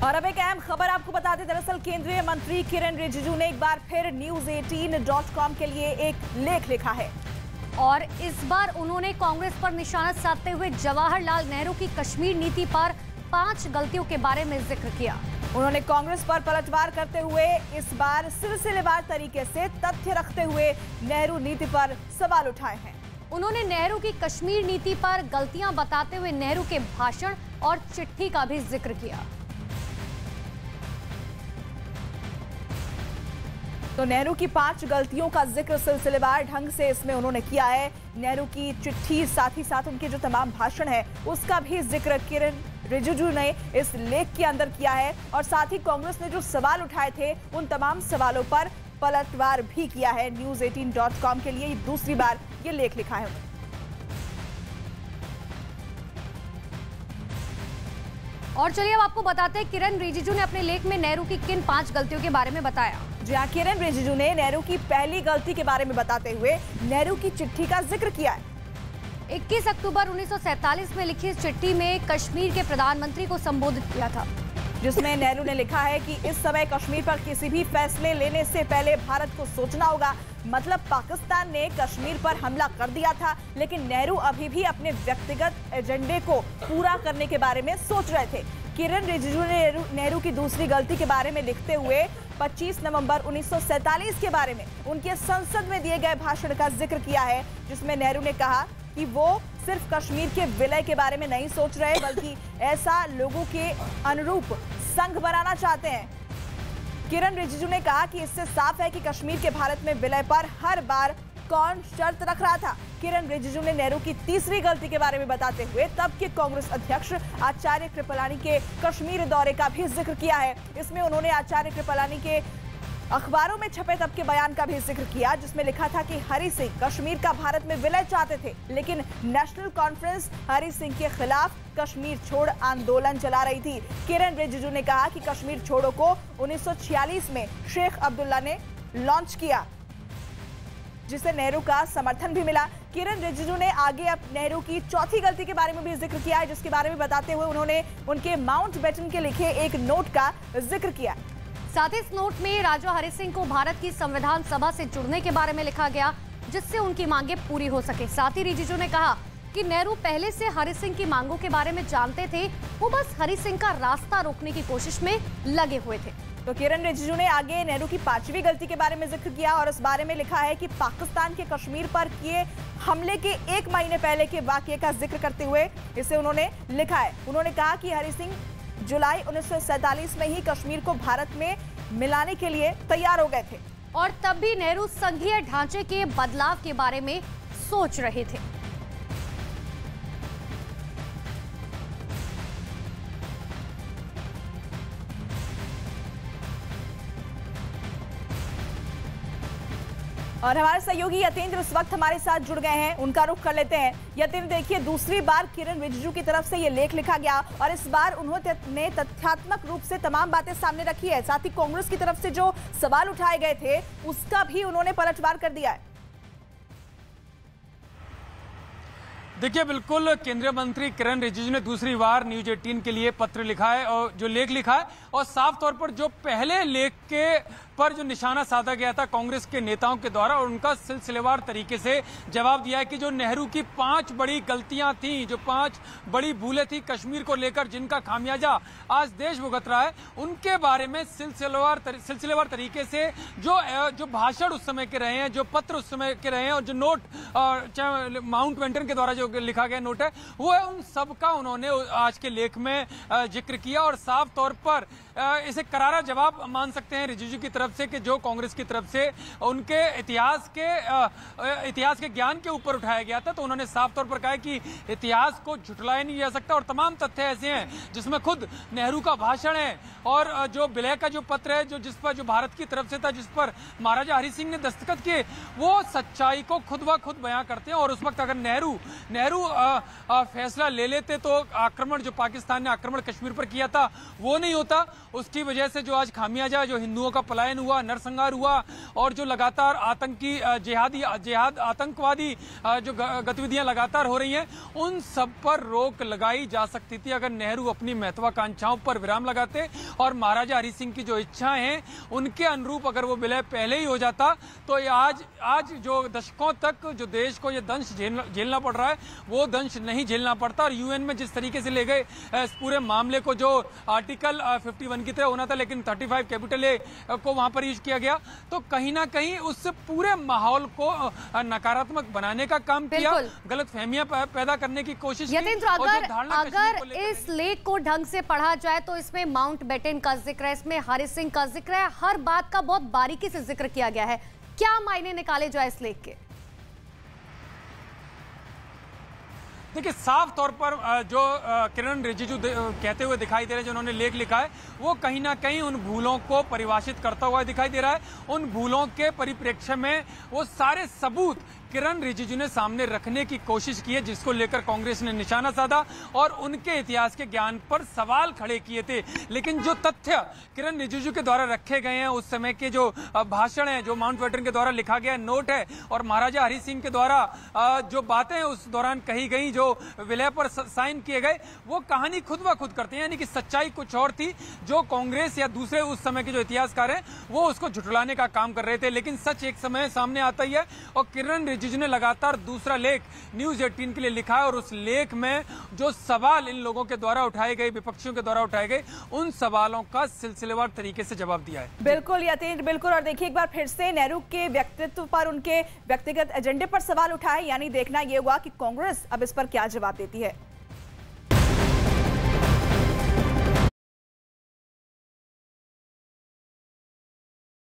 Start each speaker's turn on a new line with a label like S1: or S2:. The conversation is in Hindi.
S1: और अब एक अहम खबर आपको बता दें। दरअसल केंद्रीय मंत्री किरण रिजिजू ने एक बार फिर news18.com के लिए एक लेख लिखा है
S2: और इस बार उन्होंने कांग्रेस पर निशाना साधते हुए जवाहरलाल नेहरू की कश्मीर नीति पर 5 गलतियों के बारे में जिक्र किया।
S1: उन्होंने कांग्रेस पर पलटवार करते हुए इस बार सिलसिलेवार तरीके से तथ्य रखते हुए नेहरू नीति पर सवाल उठाए हैं।
S2: उन्होंने नेहरू की कश्मीर नीति पर गलतियां बताते हुए नेहरू के भाषण और चिट्ठी का भी जिक्र किया।
S1: तो नेहरू की 5 गलतियों का जिक्र सिलसिलेवार ढंग से इसमें उन्होंने किया है। नेहरू की चिट्ठी, साथ ही साथ उनके जो तमाम भाषण है उसका भी जिक्र किरण रिजिजू ने इस लेख के अंदर किया है। और साथ ही कांग्रेस ने जो सवाल उठाए थे उन तमाम सवालों पर पलटवार भी किया है। news18.com के लिए दूसरी बार ये लेख लिखा है।
S2: और चलिए अब आपको बताते हैं किरण रिजिजू ने अपने लेख में नेहरू की किन 5 गलतियों के बारे में बताया।
S1: जी हां, किरण रिजिजू ने नेहरू की पहली गलती के बारे में बताते हुए नेहरू की चिट्ठी का जिक्र किया है।
S2: 21 अक्टूबर 1947 में लिखी इस चिट्ठी में कश्मीर के प्रधानमंत्री को संबोधित किया था,
S1: जिसमें नेहरू ने लिखा है कि इस समय कश्मीर पर किसी भी फैसले लेने से पहले भारत को सोचना होगा। मतलब पाकिस्तान ने कश्मीर पर हमला कर दिया था, लेकिन नेहरू अभी भी अपने व्यक्तिगत एजेंडे को पूरा करने के बारे में सोच रहे थे। किरण रिजिजू ने नेहरू की दूसरी गलती के बारे में लिखते हुए 25 नवंबर 1947 के बारे में उनके संसद में दिए गए भाषण का जिक्र किया है, जिसमें नेहरू ने कहा कि वो सिर्फ कश्मीर के विलय के बारे में नहीं सोच रहे, बल्कि ऐसा लोगों के अनुरूप संघ बनाना चाहते हैं। किरण रिजिजू ने कहा कि इससे साफ है कि कश्मीर के भारत में विलय पर हर बार कौन शर्त रख रहा था। किरण रिजिजू ने नेहरू की तीसरी गलती के बारे में बताते हुए तब के कांग्रेस अध्यक्ष आचार्य कृपलानी के कश्मीर दौरे का भी जिक्र किया है। इसमें उन्होंने आचार्य कृपलानी के अखबारों में छपे तब के बयान का भी जिक्र किया, जिसमें लिखा था कि हरि सिंह कश्मीर का भारत में विलय चाहते थे, लेकिन नेशनल कॉन्फ्रेंस हरि सिंह के खिलाफ कश्मीर छोड़ आंदोलन चला रही थी। किरण रिजिजू ने कहा कि कश्मीर छोड़ो को 1946 में शेख अब्दुल्ला ने लॉन्च किया, जिसे नेहरू का समर्थन भी मिला। किरण रिजिजू ने आगे अब नेहरू की चौथी गलती के बारे में भी जिक्र किया है, जिसके बारे में बताते हुए उन्होंने उनके माउंटबेटन के लिखे एक नोट का जिक्र किया।
S2: साथ ही इस नोट में राजा हरि सिंह को भारत की संविधान सभा से जुड़ने के बारे में लिखा गया, जिससे उनकी मांगे पूरी हो सके। साथ ही रिजिजू ने कहा कि नेहरू पहले से हरि सिंह की मांगों के बारे में जानते थे, वो बस हरि सिंह का रास्ता रोकने की कोशिश में लगे हुए थे।
S1: तो किरण रिजिजू ने आगे नेहरू की 5वीं गलती के बारे में जिक्र किया और इस बारे में लिखा है कि पाकिस्तान के कश्मीर पर किए हमले के 1 महीने पहले के वाकये का जिक्र करते हुए इसे उन्होंने लिखा है। उन्होंने कहा कि हरि सिंह जुलाई 1947 में ही कश्मीर को भारत में मिलाने के लिए तैयार हो गए थे
S2: और तब भी नेहरू संघीय ढांचे के बदलाव के बारे में सोच रहे थे।
S1: और हमारे सहयोगी यतेंद्र इस वक्त हमारे साथ जुड़ गए हैं, उनका रुख कर लेते हैं। यतेंद्र, देखिए दूसरी बार किरण रिजिजू की तरफ से ये लेख लिखा गया और इस बार उन्होंने तथ्यात्मक रूप से तमाम बातें सामने रखी है। साथ ही कांग्रेस की तरफ से जो सवाल उठाए गए थे उसका भी उन्होंने पलटवार कर दिया है।
S3: देखिए, बिल्कुल केंद्रीय मंत्री किरण रिजिजू ने दूसरी बार news18 के लिए पत्र लिखा है और जो लेख लिखा है, और साफ तौर पर जो पहले लेख के पर जो निशाना साधा गया था कांग्रेस के नेताओं के द्वारा, और उनका सिलसिलेवार तरीके से जवाब दिया है कि जो नेहरू की 5 बड़ी गलतियां थी, जो 5 बड़ी भूलें थी कश्मीर को लेकर, जिनका खामियाजा आज देश भुगत रहा है, उनके बारे में सिलसिलेवार तरीके से जो भाषण उस समय के रहे हैं, जो पत्र उस समय के रहे हैं, और जो नोट माउंटबेटन के द्वारा जो लिखा गया नोट है, वो है, उन सब का उन्होंने आज के लेख में जिक्र किया। और साफ तौर पर इसे करारा जवाब मान सकते हैं रिजिजू की तरफ से कि जो कांग्रेस की तरफ से उनके इतिहास के ज्ञान के ऊपर उठाया गया था, तो उन्होंने साफ तौर पर कहा कि इतिहास को झुठलाया नहीं जा सकता। और तमाम तथ्य ऐसे हैं जिसमें खुद नेहरू का भाषण है और जो विलय का जो पत्र है जिस पर जो भारत की तरफ से था, जिस पर महाराजा हरि सिंह ने दस्तखत किए, वो सच्चाई को खुद ब खुद बयां करते हैं। और उस वक्त अगर नेहरू फैसला ले लेते तो आक्रमण जो पाकिस्तान ने आक्रमण कश्मीर पर किया था वो नहीं होता। उसकी वजह से जो आज खामियाजा जो हिंदुओं का पलायन पलायन हुआ, नरसंहार हुआ और जो लगातार आतंकी जिहाद आतंकवादी जो गतिविधियां लगातार हो रही हैं, उन सब पर रोक लगाई जा सकती थी अगर नेहरू अपनी महत्वाकांक्षाओं पर विराम लगाते और महाराजा हरि सिंह की जो इच्छाएं हैं उनके अनुरूप अगर वो विलय पहले ही हो जाता तो आज जो दशकों तक जो देश को ये दंश झेलना पड़ रहा है वो दंश नहीं झेलना पड़ता। और यूएन में जिस तरीके से ले गए इस पूरे मामले को, जो आर्टिकल 51 की तरह होना था लेकिन 35 कैपिटल ए को वहां पर यूज किया गया, तो कहीं ना कहीं उस पूरे माहौल को नकारात्मक बनाने का काम किया, गलतफहमियां पैदा करने की कोशिश की।
S2: अगर इस लेख को ढंग से पढ़ा जाए तो इसमें माउंटबेटन का जिक्र है, इसमें हरि सिंह का जिक्र है, हर बात का बहुत बारीकी से जिक्र किया गया है। क्या मायने निकाले जाए इस लेख के?
S3: देखिए, साफ तौर पर जो किरण रिजिजू कहते हुए दिखाई दे रहे हैं, जो उन्होंने लेख लिखा है, वो कहीं ना कहीं उन भूलों को परिभाषित करता हुआ दिखाई दे रहा है। उन भूलों के परिप्रेक्ष्य में वो सारे सबूत किरण रिजिजू ने सामने रखने की कोशिश की है, जिसको लेकर कांग्रेस ने निशाना साधा और उनके इतिहास के ज्ञान पर सवाल खड़े किए थे। लेकिन जो तथ्य किरण रिजिजू के द्वारा रखे गए हैं, उस समय के जो भाषण है, जो माउंटबेटन के द्वारा लिखा गया नोट है और महाराजा हरि सिंह के द्वारा जो बातें उस दौरान कही गई, जो विलय पर साइन किए गए, वो कहानी खुद ब खुद करते हैं। यानी कि सच्चाई कुछ और थी, जो कांग्रेस या दूसरे उस समय के जो इतिहासकार हैं वो उसको झुठलाने का काम कर रहे थे। लेकिन सच एक समय सामने आता ही है और किरण रिजिजू ने लगातार दूसरा लेख न्यूज 18 के लिए लिखा है और उस लेख में जो सवाल इन लोगों के द्वारा उठाए गए, विपक्षियों के द्वारा उठाए गए, उन सवालों का सिलसिलेवार तरीके से जवाब दिया है।
S1: बिल्कुल यतीन, बिल्कुल। और देखिए, एक बार फिर से नेहरू के व्यक्तित्व पर, उनके व्यक्तिगत एजेंडे पर सवाल उठाए, यानी देखना यह हुआ कि कांग्रेस अब इस पर क्या जवाब देती है।